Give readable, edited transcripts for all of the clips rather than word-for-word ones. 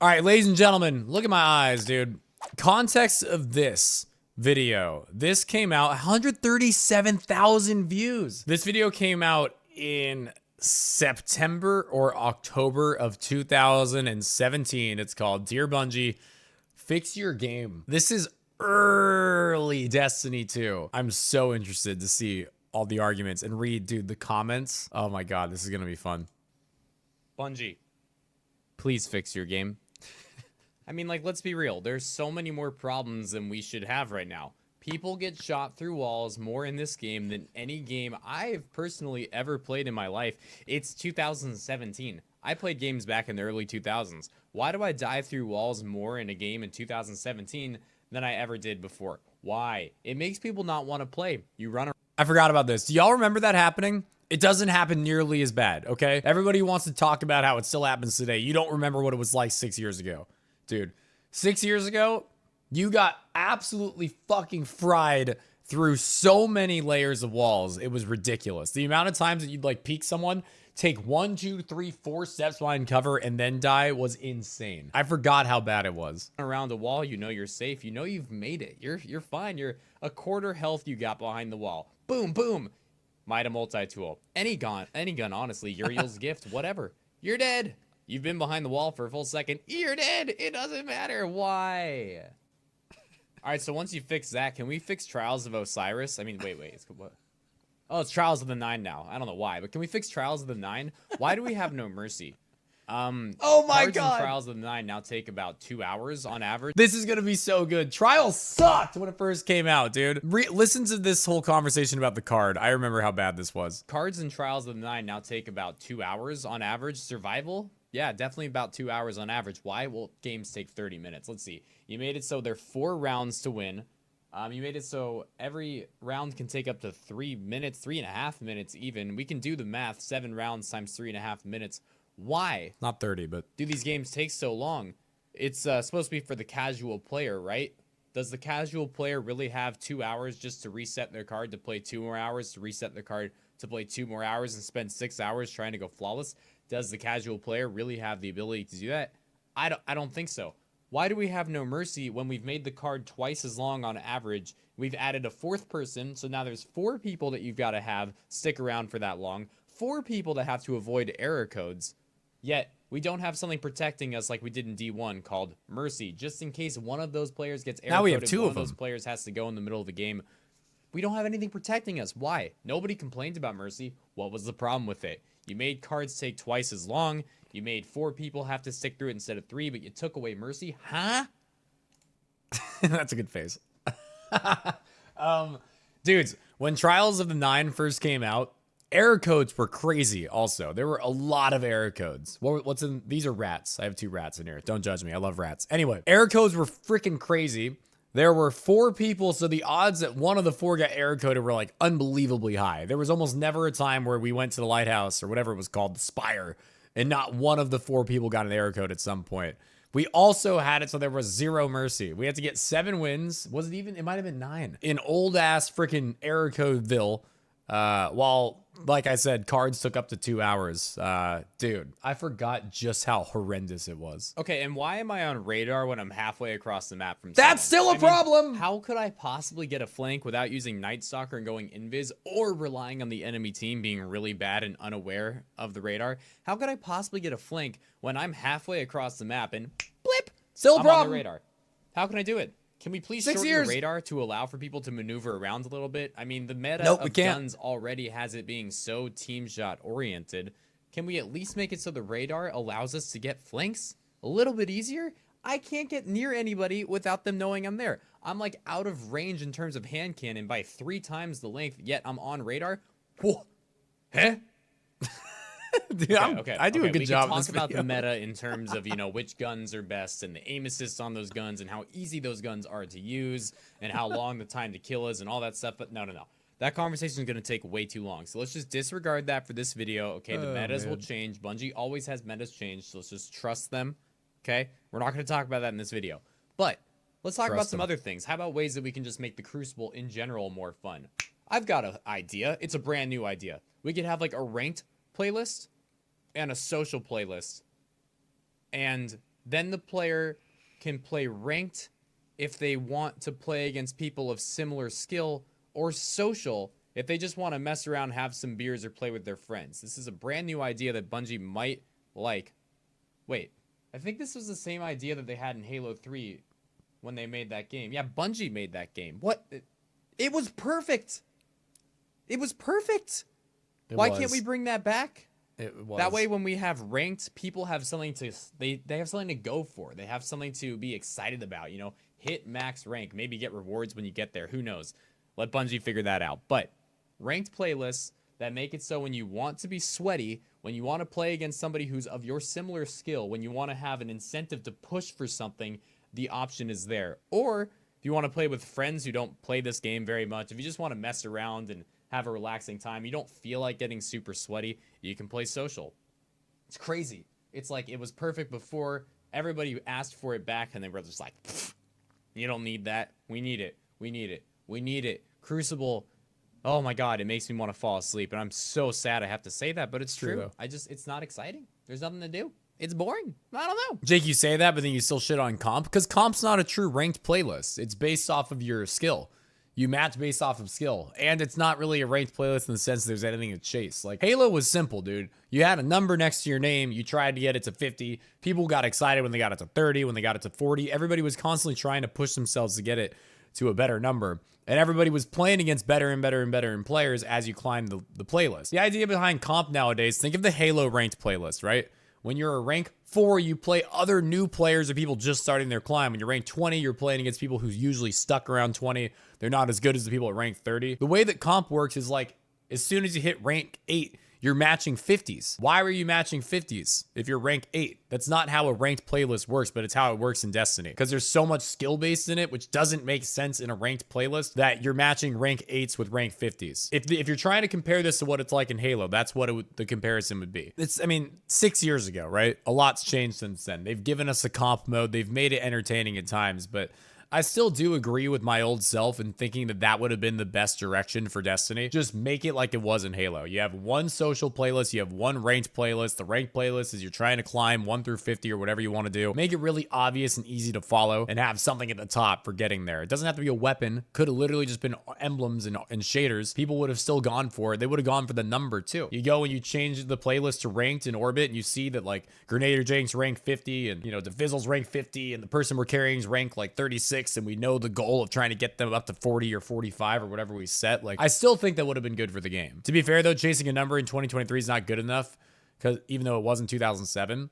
All right, ladies and gentlemen, look at my eyes, dude. Context of this video. This came out 137,000 views. This video came out in September or October of 2017. It's called Dear Bungie, Fix Your Game. This is early Destiny 2. I'm so interested to see all the arguments and read, dude, the comments. Oh my God, this is gonna be fun. Bungie, please fix your game. I mean, like, let's be real. There's so many more problems than we should have right now. People get shot through walls more in this game than any game I've personally ever played in my life. It's 2017. I played games back in the early 2000s. Why do I die through walls more in a game in 2017 than I ever did before? Why? It makes people not want to play. You run around. I forgot about this. Do y'all remember that happening? It doesn't happen nearly as bad, okay? Everybody wants to talk about how it still happens today. You don't remember what it was like 6 years ago. Dude, 6 years ago, you got absolutely fucking fried through so many layers of walls. It was ridiculous. The amount of times that you'd like peek someone, take 1, 2, 3, 4 steps behind cover and then die was insane. I forgot how bad it was. Around the wall, you know you're safe. You know you've made it. You're fine. You're a quarter health you got behind the wall. Boom, boom. Mida multi-tool. Any gun, honestly. Uriel's gift, whatever. You're dead. You've been behind the wall for a full second. You're dead. It doesn't matter. Why? All right, so once you fix that, can we fix Trials of Osiris? I mean, wait. It's, what? Oh, it's Trials of the 9 now. I don't know why, but can we fix Trials of the 9? Why do we have no mercy? Oh my God. Trials of the 9 now take about 2 hours on average. This is gonna be so good. Trials sucked when it first came out, dude. Listen to this whole conversation about the card. I remember how bad this was. Cards in Trials of the 9 now take about 2 hours on average. Survival? Yeah, definitely about 2 hours on average. Why? Well, games take 30 minutes. Let's see. You made it so there are 4 rounds to win. You made it so every round can take up to 3 minutes, 3.5 minutes even. We can do the math. 7 rounds times 3.5 minutes. Why? Not 30, but do these games take so long? It's supposed to be for the casual player, right? Does the casual player really have 2 hours just to reset their card to play 2 more hours, to reset their card to play 2 more hours and spend 6 hours trying to go flawless? Does the casual player really have the ability to do that? I don't think so. Why do we have no mercy when we've made the card twice as long on average? We've added a 4th person, so now there's 4 people that you've got to have stick around for that long. 4 people that have to avoid error codes. Yet, we don't have something protecting us like we did in D1 called Mercy. Just in case one of those players gets error coded, now we have 2 of them. Those players has to go in the middle of the game. We don't have anything protecting us. Why? Nobody complained about Mercy. What was the problem with it? You made cards take twice as long. You made 4 people have to stick through it instead of 3, but you took away Mercy? Huh? That's a good face. Dudes, when Trials of the 9 first came out, error codes were crazy also. There were a lot of error codes. What's in these? Are rats. I have 2 rats in here. Don't judge me. I love rats. Anyway, error codes were freaking crazy. There were 4 people, so the odds that one of the 4 got error coded were like unbelievably high. There was almost never a time where we went to the lighthouse or whatever it was called, the spire, and not one of the 4 people got an error code at some point. We also had it so there was 0 mercy. We had to get 7 wins. Was it even? It might have been 9. In old ass freaking error codeville. While, like I said, cards took up to 2 hours. Dude, I forgot just how horrendous it was. Okay, and why am I on radar when I'm halfway across the map from someone? That's still a problem! How could I possibly get a flank without using Night Stalker and going invis, or relying on the enemy team being really bad and unaware of the radar? How could I possibly get a flank when I'm halfway across the map and blip, still a problem. On the radar? How can I do it? Can we please shorten the radar to allow for people to maneuver around a little bit? I mean, the meta of guns already has it being so team shot oriented. Can we at least make it so the radar allows us to get flanks a little bit easier? I can't get near anybody without them knowing I'm there. I'm like out of range in terms of hand cannon by 3 times the length, yet I'm on radar. Whoa. Huh? Dude, I do a good job. We can talk about the meta in terms of, you know, which guns are best and the aim assists on those guns and how easy those guns are to use and how long the time to kill is and all that stuff. But no. That conversation is going to take way too long. So let's just disregard that for this video. Okay, the metas will change. Bungie always has metas change, so let's just trust them. Okay, we're not going to talk about that in this video. But let's talk about some other things. How about ways that we can just make the Crucible in general more fun? I've got an idea. It's a brand new idea. We could have like a ranked playlist and a social playlist, and Then the player can play ranked if they want to play against people of similar skill, or social if they just want to mess around, have some beers, or play with their friends. This is a brand new idea that Bungie might like. Wait, I think this was the same idea that they had in Halo 3 when they made that game. Yeah, Bungie made that game. What? It was perfect. It was perfect. Why can't we bring that back? It was. That way, when we have ranked, people have something to they have something to go for. They have something to be excited about. You know, hit max rank, maybe get rewards when you get there. Who knows? Let Bungie figure that out. But ranked playlists that make it so when you want to be sweaty, when you want to play against somebody who's of your similar skill, when you want to have an incentive to push for something, the option is there. Or if you want to play with friends who don't play this game very much, if you just want to mess around and have a relaxing time, you don't feel like getting super sweaty, you can play social. It's crazy. It's like it was perfect before. Everybody asked for it back, and they were just like, you don't need that. We need it. We need it. We need it. Crucible. Oh my God, it makes me want to fall asleep. And I'm so sad I have to say that, but it's true. It's not exciting. There's nothing to do. It's boring. I don't know. Jake, you say that, but then you still shit on comp, because comp's not a true ranked playlist. It's based off of your skill. You match based off of skill. And it's not really a ranked playlist in the sense that there's anything to chase. Like, Halo was simple, dude. You had a number next to your name. You tried to get it to 50. People got excited when they got it to 30, when they got it to 40. Everybody was constantly trying to push themselves to get it to a better number. And everybody was playing against better and better and better and players as you climbed the playlist. The idea behind comp nowadays, think of the Halo ranked playlist, right? When you're a rank 4, you play other new players or people just starting their climb. When you're rank 20, you're playing against people who's usually stuck around 20. They're not as good as the people at rank 30. The way that comp works is like, as soon as you hit rank 8, you're matching 50s. Why were you matching 50s if you're rank 8? That's not how a ranked playlist works, but it's how it works in Destiny. Because there's so much skill-based in it, which doesn't make sense in a ranked playlist, that you're matching rank 8s with rank 50s. If you're trying to compare this to what it's like in Halo, that's what the comparison would be. It's, I mean, 6 years ago, right? A lot's changed since then. They've given us a comp mode. They've made it entertaining at times, but I still do agree with my old self in thinking that that would have been the best direction for Destiny. Just make it like it was in Halo. You have one social playlist, you have one ranked playlist. The ranked playlist is you're trying to climb 1 through 50 or whatever you want to do. Make it really obvious and easy to follow and have something at the top for getting there. It doesn't have to be a weapon. Could have literally just been emblems and shaders. People would have still gone for it. They would have gone for the number too. You go and you change the playlist to ranked in Orbit and you see that like GernaderJake's rank 50 and, you know, DeVizzle's rank 50 and the person we're carrying is rank like 36, and we know the goal of trying to get them up to 40 or 45 or whatever we set. Like, I still think that would have been good for the game. To be fair though, chasing a number in 2023 is not good enough, because even though it was in 2007,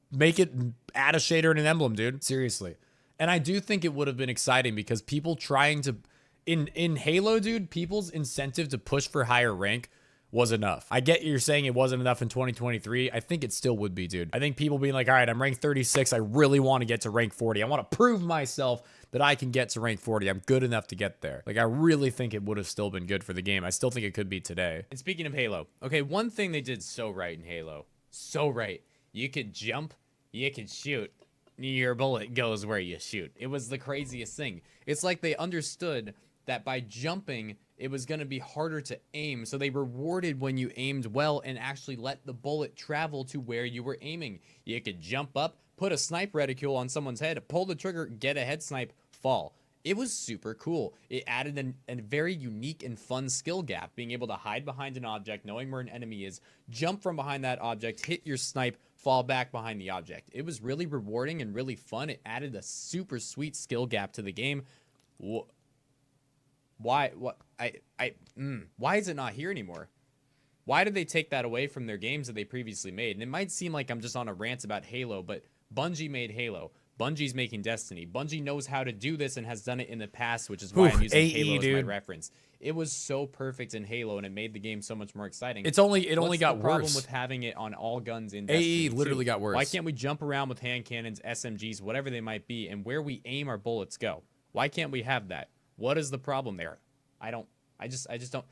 make it, add a shader and an emblem, dude. Seriously. And I do think it would have been exciting, because people trying to, in Halo, dude, people's incentive to push for higher rank was enough. I get you're saying it wasn't enough in 2023. I think it still would be, dude. I think people being like, all right, I'm rank 36. I really want to get to rank 40. I want to prove myself that I can get to rank 40. I'm good enough to get there. Like, I really think it would have still been good for the game. I still think it could be today. And speaking of Halo, okay, one thing they did so right in Halo, so right. You could jump, you could shoot, your bullet goes where you shoot. It was the craziest thing. It's like they understood that by jumping, it was going to be harder to aim, so they rewarded when you aimed well and actually let the bullet travel to where you were aiming. You could jump up, put a snipe reticule on someone's head, pull the trigger, get a head snipe, fall. It was super cool. It added a very unique and fun skill gap, being able to hide behind an object, knowing where an enemy is, jump from behind that object, hit your snipe, fall back behind the object. It was really rewarding and really fun. It added a super sweet skill gap to the game. Why is it not here anymore? Why did they take that away from their games that they previously made? And it might seem like I'm just on a rant about Halo, but Bungie made Halo. Bungie's making Destiny. Bungie knows how to do this and has done it in the past, which is why I'm using Halo as my reference. It was so perfect in Halo, and it made the game so much more exciting. It only got worse. What's the problem with having it on all guns in Destiny? AE literally got worse. Why can't we jump around with hand cannons, SMGs, whatever they might be, and where we aim our bullets go? Why can't we have that? What is the problem there? I just don't.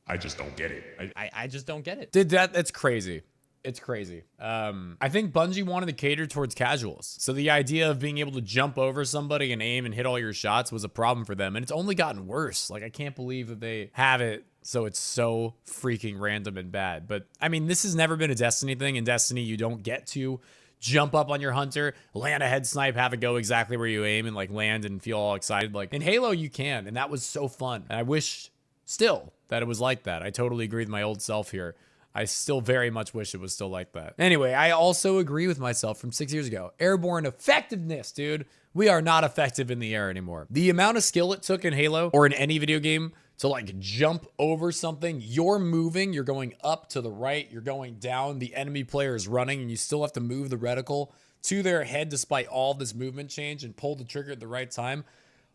I just don't get it. I just don't get it. That's crazy. It's crazy. I think Bungie wanted to cater towards casuals. So the idea of being able to jump over somebody and aim and hit all your shots was a problem for them. And it's only gotten worse. Like, I can't believe that they have it so it's so freaking random and bad. But I mean, this has never been a Destiny thing. In Destiny, you don't get to jump up on your hunter, land a head snipe, have it go exactly where you aim, and like land and feel all excited. Like in Halo, you can, and that was so fun. And I wish still that it was like that. I totally agree with my old self here. I still very much wish it was still like that. Anyway, I also agree with myself from 6 years ago. Airborne effectiveness, dude. We are not effective in the air anymore. The amount of skill it took in Halo or in any video game to like jump over something, you're moving, you're going up to the right, you're going down, the enemy player is running, and you still have to move the reticle to their head despite all this movement change and pull the trigger at the right time.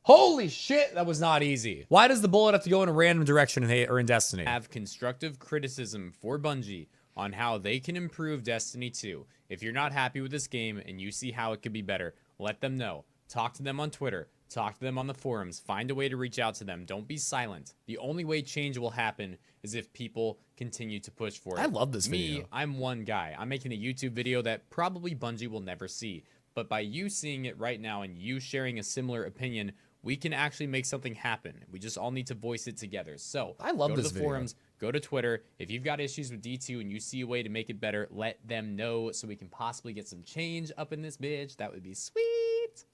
Holy shit, that was not easy. Why does the bullet have to go in a random direction in Destiny? Have constructive criticism for Bungie on how they can improve Destiny 2. If you're not happy with this game and you see how it could be better, let them know. Talk to them on Twitter. Talk to them on the forums. Find a way to reach out to them. Don't be silent. The only way change will happen is if people continue to push for it. I love this video. Me, I'm one guy. I'm making a YouTube video that probably Bungie will never see. But by you seeing it right now and you sharing a similar opinion, we can actually make something happen. We just all need to voice it together. So I love go to this the video. forums, go to Twitter. If you've got issues with D2 and you see a way to make it better, let them know so we can possibly get some change up in this bitch. That would be sweet.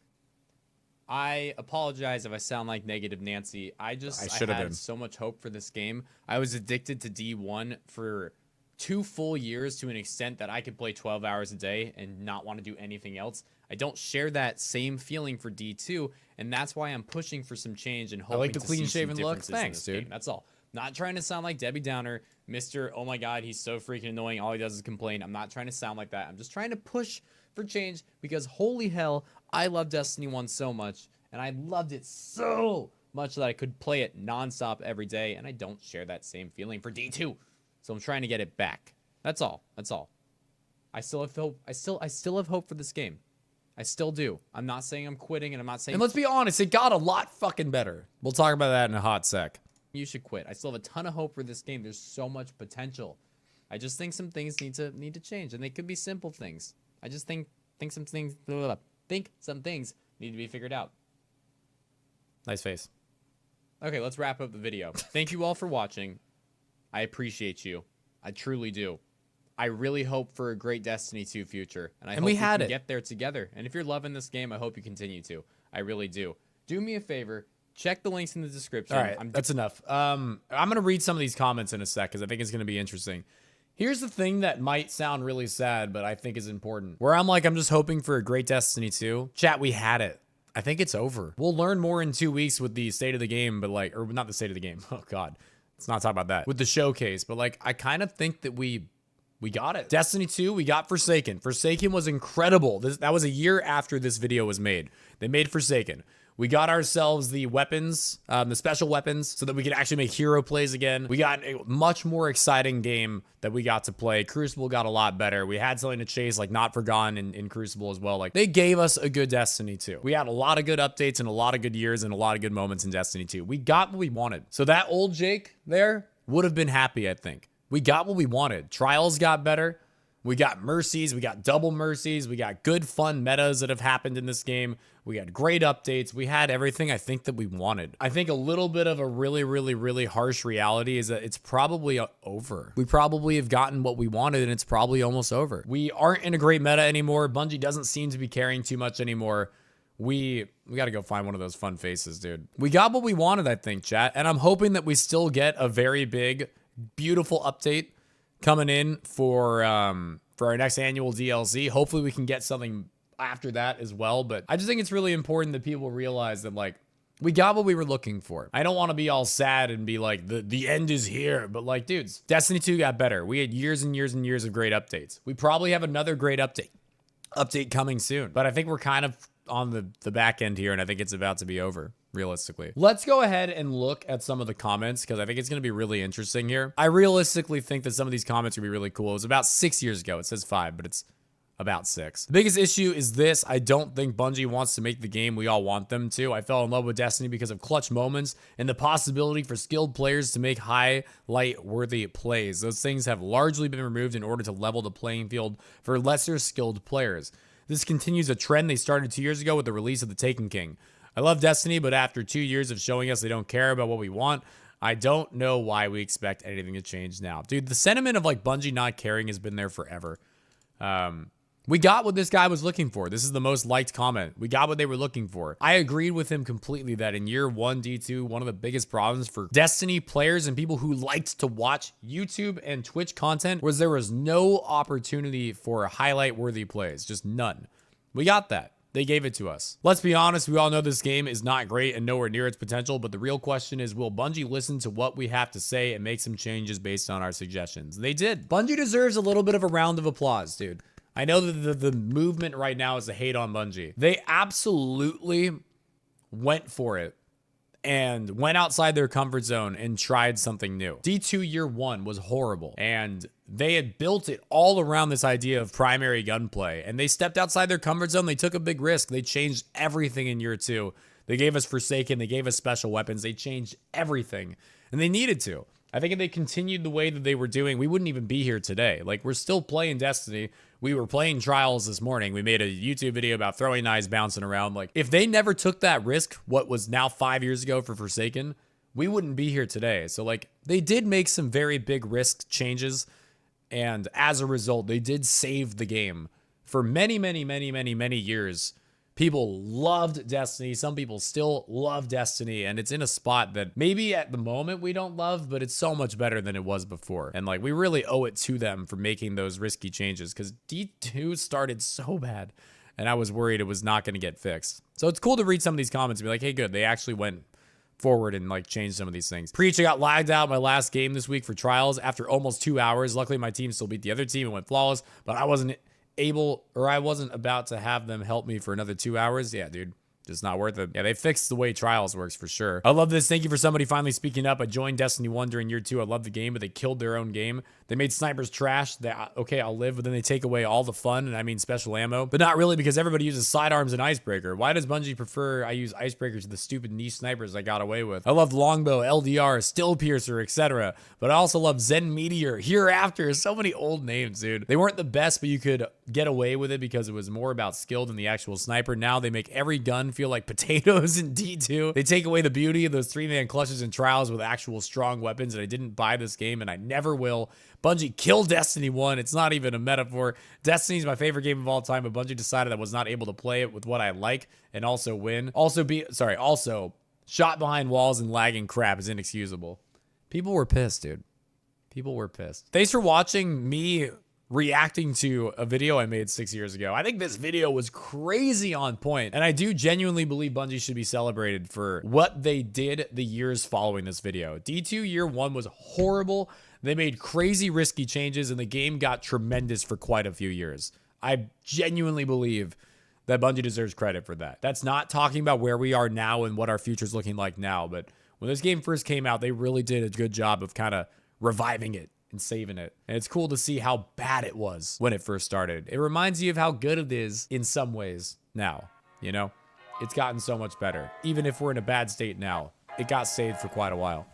I apologize if I sound like negative Nancy. I had so much hope for this game. I was addicted to D1 for 2 full years to an extent that I could play 12 hours a day and not want to do anything else. I don't share that same feeling for D2, and that's why I'm pushing for some change and hoping I like the to see some clean-shaven look. differences in Thanks, this dude. game. That's all. Not trying to sound like Debbie Downer, Mr. Oh my God, he's so freaking annoying. All he does is complain. I'm not trying to sound like that. I'm just trying to push for change because holy hell, I love Destiny 1 so much, and I loved it so much that I could play it nonstop every day, and I don't share that same feeling for D2. So I'm trying to get it back. That's all. That's all. I still have hope. I still have hope for this game. I still do. I'm not saying I'm quitting, and I'm not saying... And let's be honest, it got a lot fucking better. We'll talk about that in a hot sec. You should quit. I still have a ton of hope for this game. There's so much potential. I just think some things need to change, and they could be simple things. I just think some things need to be figured out. Nice face. Okay, let's wrap up the video. Thank you all for watching. I appreciate you. I truly do. I really hope for a great Destiny 2 future, and I hope we can get there together. And if you're loving this game, I hope you continue to. I really do. Do me a favor. Check the links in the description. All right, that's enough. I'm going to read some of these comments in a sec because I think it's going to be interesting. Here's the thing that might sound really sad, but I think is important. Where I'm just hoping for a great Destiny 2. Chat, we had it. I think it's over. We'll learn more in 2 weeks with the state of the game, but or not the state of the game. Oh, God. Let's not talk about that. With the showcase, but I kind of think that we got it. Destiny 2, we got Forsaken. Forsaken was incredible. That was a year after this video was made. They made Forsaken. We got ourselves the weapons, the special weapons, so that we could actually make hero plays again. We got a much more exciting game that we got to play. Crucible got a lot better. We had something to chase, like Not Forgotten in Crucible as well. They gave us a good Destiny 2. We had a lot of good updates and a lot of good years and a lot of good moments in Destiny 2. We got what we wanted. So that old Jake there would have been happy, I think. We got what we wanted. Trials got better. We got mercies. We got double mercies. We got good, fun metas that have happened in this game. We had great updates. We had everything I think that we wanted. I think a little bit of a really, really, really harsh reality is that it's probably over. We probably have gotten what we wanted, and it's probably almost over. We aren't in a great meta anymore. Bungie doesn't seem to be caring too much anymore. We got to go find one of those fun faces, dude. We got what we wanted, I think, chat. And I'm hoping that we still get a very big, beautiful update coming in for our next annual DLC. Hopefully we can get something after that as well. But I just think it's really important that people realize that we got what we were looking for. I don't want to be all sad and be like the end is here, but dudes, Destiny 2 got better. We had years and years and years of great updates. We probably have another great update coming soon. But I think we're kind of on the back end here, and I think it's about to be over. Realistically. Let's go ahead and look at some of the comments because I think it's going to be really interesting here. I realistically think that some of these comments will be really cool. It was about 6 years ago. It says 5, but it's about 6. The biggest issue is this. I don't think Bungie wants to make the game we all want them to. I fell in love with Destiny because of clutch moments and the possibility for skilled players to make highlight-worthy plays. Those things have largely been removed in order to level the playing field for lesser skilled players. This continues a trend they started 2 years ago with the release of The Taken King. I love Destiny, but after 2 years of showing us they don't care about what we want, I don't know why we expect anything to change now. Dude, the sentiment of Bungie not caring has been there forever. We got what this guy was looking for. This is the most liked comment. We got what they were looking for. I agreed with him completely that in year 1 D2, one of the biggest problems for Destiny players and people who liked to watch YouTube and Twitch content was there was no opportunity for highlight-worthy plays. Just none. We got that. They gave it to us. Let's be honest, we all know this game is not great and nowhere near its potential, but the real question is, will Bungie listen to what we have to say and make some changes based on our suggestions? They did. Bungie deserves a little bit of a round of applause, dude. I know that the movement right now is to hate on Bungie. They absolutely went for it and went outside their comfort zone and tried something new. D2 year 1 was horrible, and they had built it all around this idea of primary gunplay, and they stepped outside their comfort zone. They took a big risk. They changed everything in year 2. They gave us Forsaken. They gave us special weapons. They changed everything, and they needed to. I think if they continued the way that they were doing, we wouldn't even be here today. Like, we're still playing Destiny. We were playing Trials this morning. We made a YouTube video about throwing knives bouncing around. Like, if they never took that risk, what was now 5 years ago for Forsaken, we wouldn't be here today. So, like, they did make some very big risk changes. And as a result, they did save the game for many, many, many, many, many years. People loved Destiny. Some people still love Destiny, and it's in a spot that maybe at the moment we don't love, but it's so much better than it was before. And like, we really owe it to them for making those risky changes, because D2 started so bad, and I was worried it was not going to get fixed. So it's cool to read some of these comments and be like, hey, good, they actually went forward and like changed some of these things. Preach, I got lagged out my last game this week for Trials after almost 2 hours. Luckily, my team still beat the other team and went flawless, but I wasn't about to have them help me for another 2 hours. Yeah, dude, just not worth it. Yeah, they fixed the way Trials works for sure. I love this. Thank you for somebody finally speaking up. I joined Destiny 1 during year 2. I love the game, but they killed their own game. They made snipers trash. Okay, I'll live, but then they take away all the fun, and I mean special ammo. But not really, because everybody uses sidearms and icebreaker. Why does Bungie prefer I use icebreakers to the stupid niche snipers I got away with? I love longbow, LDR, still piercer, etc. But I also love Zen Meteor, Hereafter. So many old names, dude. They weren't the best, but you could get away with it because it was more about skill than the actual sniper. Now they make every gun feel like potatoes in D2. They take away the beauty of those 3-man clutches and Trials with actual strong weapons, and I didn't buy this game, and I never will. Bungie killed Destiny 1. It's not even a metaphor. Destiny's my favorite game of all time, but Bungie decided I was not able to play it with what I like and also win. Also, shot behind walls and lagging crap is inexcusable. People were pissed, dude. People were pissed. Thanks for watching me reacting to a video I made 6 years ago. I think this video was crazy on point, and I do genuinely believe Bungie should be celebrated for what they did the years following this video. D2 year 1 was horrible. They made crazy risky changes, and the game got tremendous for quite a few years. I genuinely believe that Bungie deserves credit for that. That's not talking about where we are now and what our future's looking like now, but when this game first came out, they really did a good job of kind of reviving it and saving it. And it's cool to see how bad it was when it first started. It reminds you of how good it is in some ways now, you know? It's gotten so much better. Even if we're in a bad state now, it got saved for quite a while.